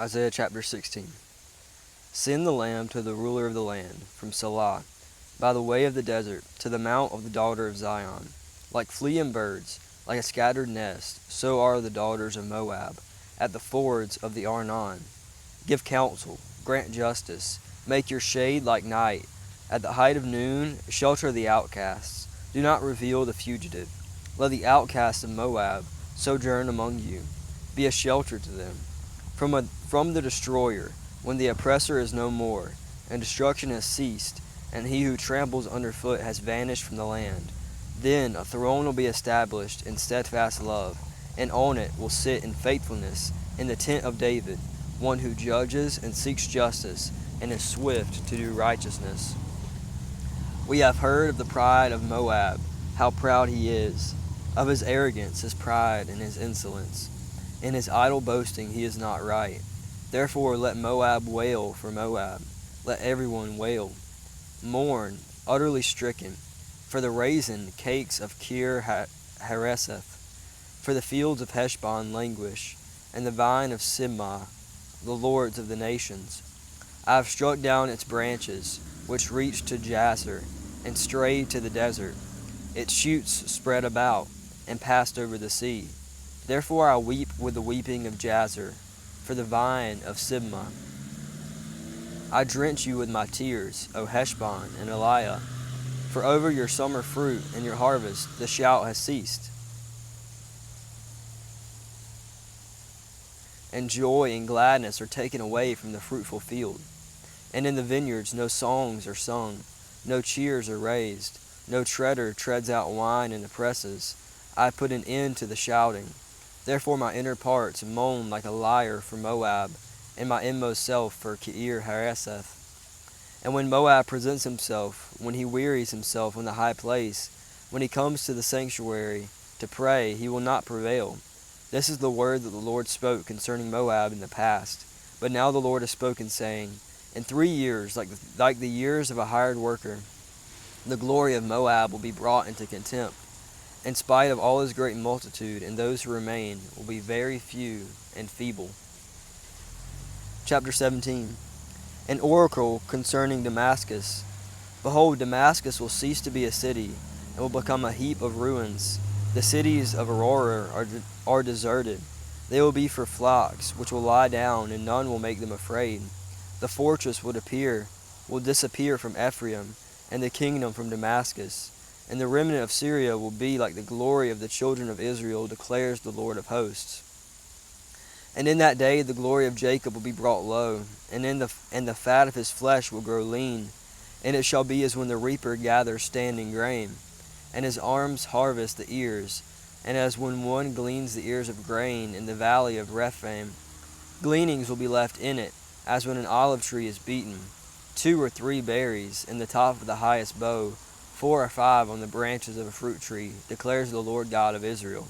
Isaiah chapter 16. Send the lamb to the ruler of the land, from Selah, by the way of the desert, to the mount of the daughter of Zion. Like fleeing birds, like a scattered nest, so are the daughters of Moab, at the fords of the Arnon. Give counsel, grant justice, make your shade like night. At the height of noon, shelter the outcasts. Do not reveal the fugitive. Let the outcasts of Moab sojourn among you. Be a shelter to them. From the destroyer, when the oppressor is no more, and destruction has ceased, and he who tramples underfoot has vanished from the land. Then a throne will be established in steadfast love, and on it will sit in faithfulness in the tent of David, one who judges and seeks justice, and is swift to do righteousness. We have heard of the pride of Moab, how proud he is, of his arrogance, his pride, and his insolence. In his idle boasting he is not right. Therefore let Moab wail for Moab. Let everyone wail. Mourn, utterly stricken, for the raisin cakes of Kir Hareseth. For the fields of Heshbon languish, and the vine of Sibmah, the lords of the nations. I have struck down its branches, which reached to Jazer, and strayed to the desert. Its shoots spread about, and passed over the sea. Therefore I weep with the weeping of Jazer, for the vine of Sibmah. I drench you with my tears, O Heshbon and Eliah, for over your summer fruit and your harvest the shout has ceased. And joy and gladness are taken away from the fruitful field. And in the vineyards no songs are sung, no cheers are raised, no treader treads out wine in the presses. I put an end to the shouting. Therefore my inner parts moan like a lyre for Moab, and my inmost self for Kir Hareseth. And when Moab presents himself, when he wearies himself on the high place, when he comes to the sanctuary to pray, he will not prevail. This is the word that the Lord spoke concerning Moab in the past. But now the Lord has spoken, saying, in 3 years, like the years of a hired worker, the glory of Moab will be brought into contempt. In spite of all his great multitude, and those who remain will be very few and feeble. Chapter 17. An oracle concerning Damascus. Behold, Damascus will cease to be a city, and will become a heap of ruins. The cities of Aurora are deserted. They will be for flocks, which will lie down, and none will make them afraid. The fortress will disappear from Ephraim, and the kingdom from Damascus. And the remnant of Syria will be like the glory of the children of Israel, declares the Lord of hosts. And in that day the glory of Jacob will be brought low, and the fat of his flesh will grow lean. And it shall be as when the reaper gathers standing grain, and his arms harvest the ears, and as when one gleans the ears of grain in the valley of Rephaim. Gleanings will be left in it, as when an olive tree is beaten. 2 or 3 berries in the top of the highest bough, 4 or 5 on the branches of a fruit tree, declares the Lord God of Israel.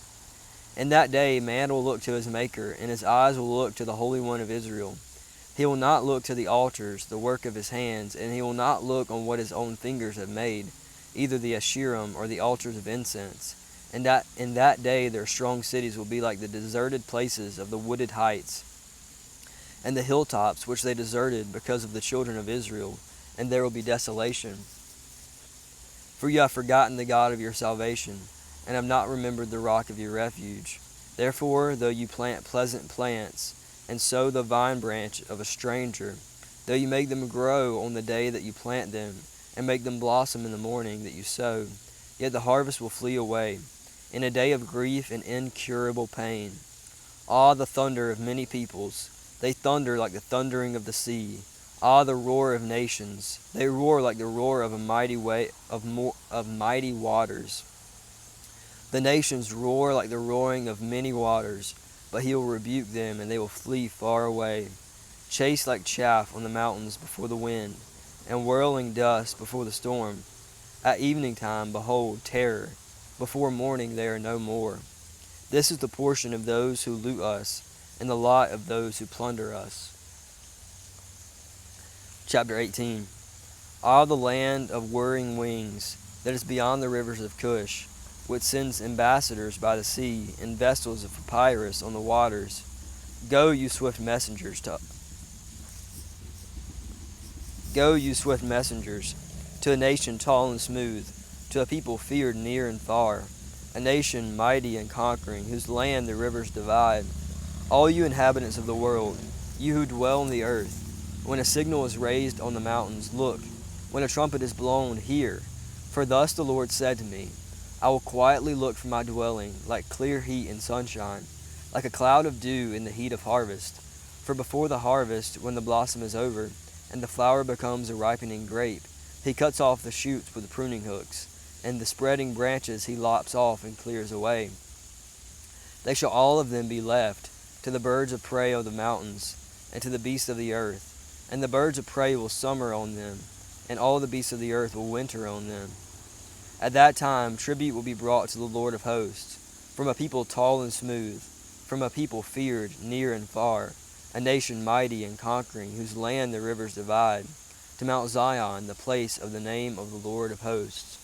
In that day man will look to his Maker, and his eyes will look to the Holy One of Israel. He will not look to the altars, the work of his hands, and he will not look on what his own fingers have made, either the Asherim or the altars of incense. And that in that day their strong cities will be like the deserted places of the wooded heights, and the hilltops which they deserted because of the children of Israel, and there will be desolation. For you have forgotten the God of your salvation, and have not remembered the rock of your refuge. Therefore, though you plant pleasant plants, and sow the vine branch of a stranger, though you make them grow on the day that you plant them, and make them blossom in the morning that you sow, yet the harvest will flee away, in a day of grief and incurable pain. Ah, the thunder of many peoples! They thunder like the thundering of the sea. Ah, the roar of nations! They roar like the roar of a mighty mighty waters. The nations roar like the roaring of many waters, but he will rebuke them, and they will flee far away. Chased like chaff on the mountains before the wind, and whirling dust before the storm. At evening time, behold, terror. Before morning they are no more. This is the portion of those who loot us, and the lot of those who plunder us. Chapter 18. All the land of whirring wings, that is beyond the rivers of Cush, which sends ambassadors by the sea, and vessels of papyrus on the waters. Go, you swift messengers, Go, you swift messengers, to a nation tall and smooth, to a people feared near and far, a nation mighty and conquering, whose land the rivers divide. All you inhabitants of the world, you who dwell on the earth, when a signal is raised on the mountains, look. When a trumpet is blown, hear. For thus the Lord said to me, I will quietly look for my dwelling, like clear heat in sunshine, like a cloud of dew in the heat of harvest. For before the harvest, when the blossom is over, and the flower becomes a ripening grape, he cuts off the shoots with pruning hooks, and the spreading branches he lops off and clears away. They shall all of them be left to the birds of prey of the mountains, and to the beasts of the earth. And the birds of prey will summer on them, and all the beasts of the earth will winter on them. At that time tribute will be brought to the Lord of hosts, from a people tall and smooth, from a people feared near and far, a nation mighty and conquering, whose land the rivers divide, to Mount Zion, the place of the name of the Lord of hosts.